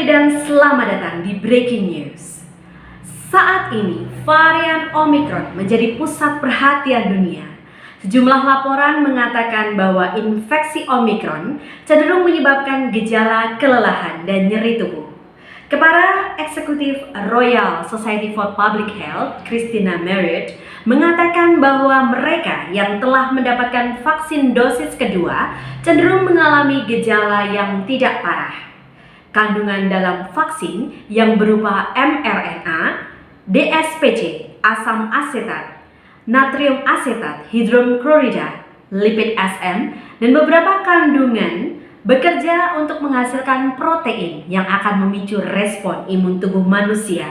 dan selamat datang di Breaking News. Saat ini, varian Omicron menjadi pusat perhatian dunia. Sejumlah laporan mengatakan bahwa infeksi Omicron cenderung menyebabkan gejala kelelahan dan nyeri tubuh. Kepala Eksekutif Royal Society for Public Health, Christina Marriott, mengatakan bahwa mereka yang telah mendapatkan vaksin dosis kedua cenderung mengalami gejala yang tidak parah. Kandungan dalam vaksin yang berupa mRNA, DSPC, asam asetat, natrium asetat, hidroklorida, lipid SM, dan beberapa kandungan bekerja untuk menghasilkan protein yang akan memicu respon imun tubuh manusia.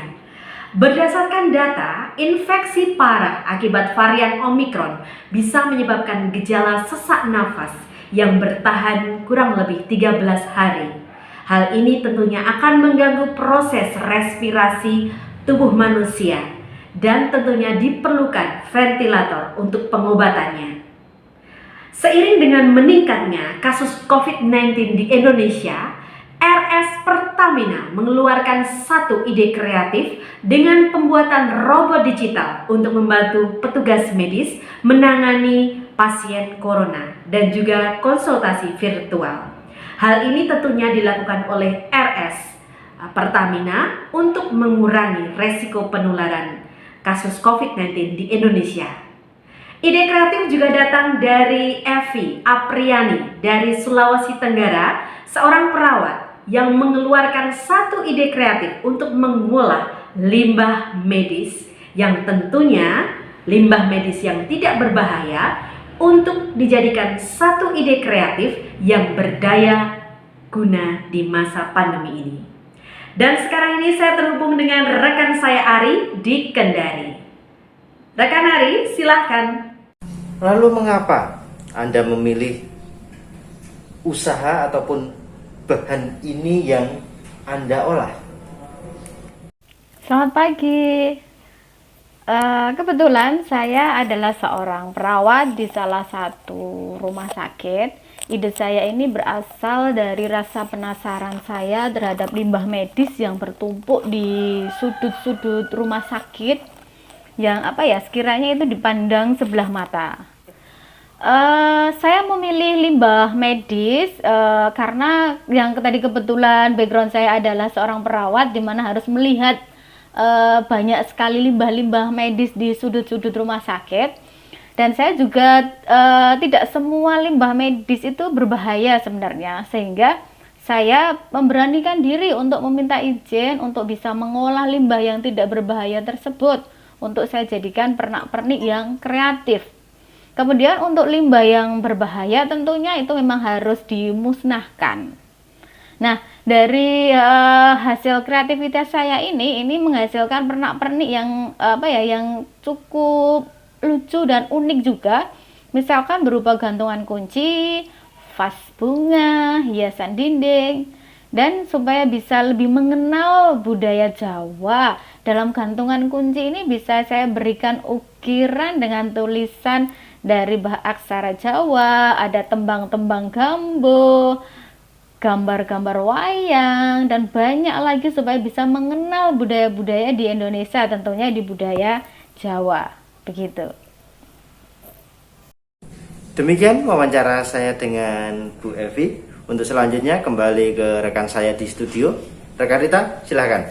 Berdasarkan data, infeksi parah akibat varian Omicron bisa menyebabkan gejala sesak nafas yang bertahan kurang lebih 13 hari. Hal ini tentunya akan mengganggu proses respirasi tubuh manusia dan tentunya diperlukan ventilator untuk pengobatannya. Seiring dengan meningkatnya kasus COVID-19 di Indonesia, RS Pertamina mengeluarkan satu ide kreatif dengan pembuatan robot digital untuk membantu petugas medis menangani pasien corona dan juga konsultasi virtual. Hal ini tentunya dilakukan oleh RS Pertamina untuk mengurangi resiko penularan kasus COVID-19 di Indonesia. Ide kreatif juga datang dari Evi Apriani dari Sulawesi Tenggara, seorang perawat yang mengeluarkan satu ide kreatif untuk mengolah limbah medis yang tentunya limbah medis yang tidak berbahaya untuk dijadikan satu ide kreatif yang berdaya guna di masa pandemi ini. Dan sekarang ini saya terhubung dengan rekan saya Ari di Kendari. Rekan Ari, silahkan. Lalu mengapa Anda memilih usaha ataupun bahan ini yang Anda olah? Selamat pagi. Kebetulan saya adalah seorang perawat di salah satu rumah sakit. Ide saya ini berasal dari rasa penasaran saya terhadap limbah medis yang bertumpuk di sudut-sudut rumah sakit yang sekiranya itu dipandang sebelah mata. Saya memilih limbah medis karena yang tadi kebetulan background saya adalah seorang perawat di mana harus melihat banyak sekali limbah-limbah medis di sudut-sudut rumah sakit, dan saya juga tidak semua limbah medis itu berbahaya sebenarnya, sehingga saya memberanikan diri untuk meminta izin untuk bisa mengolah limbah yang tidak berbahaya tersebut untuk saya jadikan pernak-pernik yang kreatif. Kemudian untuk limbah yang berbahaya tentunya itu memang harus dimusnahkan. Nah, dari hasil kreativitas saya ini menghasilkan pernak-pernik yang yang cukup lucu dan unik juga. Misalkan berupa gantungan kunci, vas bunga, hiasan dinding, dan supaya bisa lebih mengenal budaya Jawa, dalam gantungan kunci ini bisa saya berikan ukiran dengan tulisan dari aksara Jawa, ada tembang-tembang gambo, gambar-gambar wayang, dan banyak lagi supaya bisa mengenal budaya-budaya di Indonesia, tentunya di budaya Jawa. Begitu. Demikian wawancara saya dengan Bu Evi. Untuk selanjutnya kembali ke rekan saya di studio. Rekan Rita, silahkan.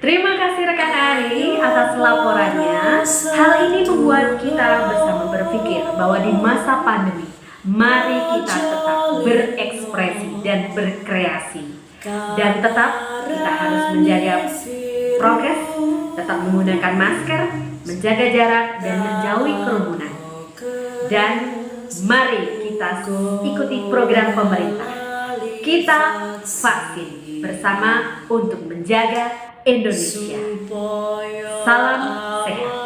Terima kasih rekan Ari atas laporannya. Hal ini membuat kita bersama berpikir bahwa di masa pandemi, mari kita tetap berekspresi dan berkreasi, dan tetap kita harus menjaga prokes, tetap menggunakan masker, menjaga jarak, dan menjauhi kerumunan. Dan mari kita ikuti program pemerintah. Kita vaksin bersama untuk menjaga Indonesia. Salam sehat.